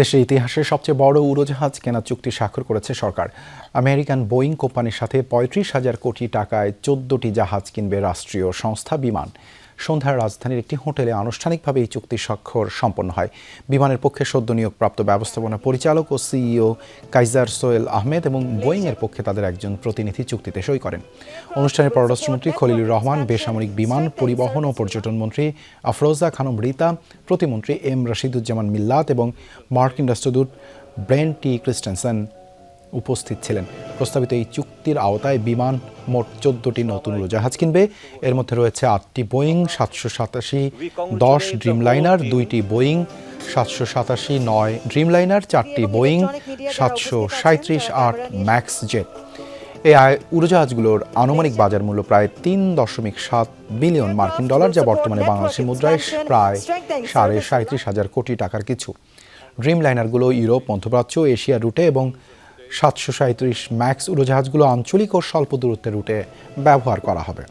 দেশের ইতিহাসে সবচেয়ে বড় উড়োজাহাজ কেনার চুক্তি স্বাক্ষর করেছে সরকার। আমেরিকান বোয়িং কোম্পানির সাথে ৩৫,০০০ কোটি টাকায় ১৪টি জাহাজ কিনবে রাষ্ট্রীয় সংস্থা বিমান। সন্ধ্যায় রাজধানীর একটি হোটেলে আনুষ্ঠানিকভাবে এই চুক্তি স্বাক্ষর সম্পন্ন হয়। বিমানের পক্ষে সদ্য নিয়োগপ্রাপ্ত ব্যবস্থাপনা পরিচালক ও সিইও কাইজার সোহেল আহমেদ এবং বোয়িংয়ের পক্ষে তাদের একজন প্রতিনিধি চুক্তিতে সই করেন। অনুষ্ঠানে পররাষ্ট্রমন্ত্রী খলিলুর রহমান, বেসামরিক বিমান পরিবহন ও পর্যটন মন্ত্রী আফরোজা খানম রিতা, প্রতিমন্ত্রী এম রশিদুজ্জামান মিল্লাত এবং মার্কিন রাষ্ট্রদূত ব্রেন্ট টি ক্রিস্টেনসেন উপস্থিত ছিলেন। প্রস্তাবিত এই চুক্তির আওতায় বিমান মোট ১৪টি নতুন উড়োজাহাজ কিনবে। এর মধ্যে রয়েছে 8টি বোয়িং 787-10 ড্রিমলাইনার, 2টি বোয়িং 787-9 ড্রিমলাইনার, 4টি বোয়িং 737-8 ম্যাক্স জেট। এই উড়োজাহাজগুলোর আনুমানিক বাজার মূল্য প্রায় 3.7 বিলিয়ন মার্কিন ডলার, যা বর্তমানে বাংলাদেশের মুদ্রায় প্রায় 37,500 কোটি টাকার কিছু। ড্রিমলাইনারগুলো ইউরোপ, মধ্যপ্রাচ্য, এশিয়া রুটে এবং 737 ম্যাক্স উড়োজাহাজগুলো আঞ্চলিক ও স্বল্প দূরত্বের রুটে ব্যবহার করা হবে।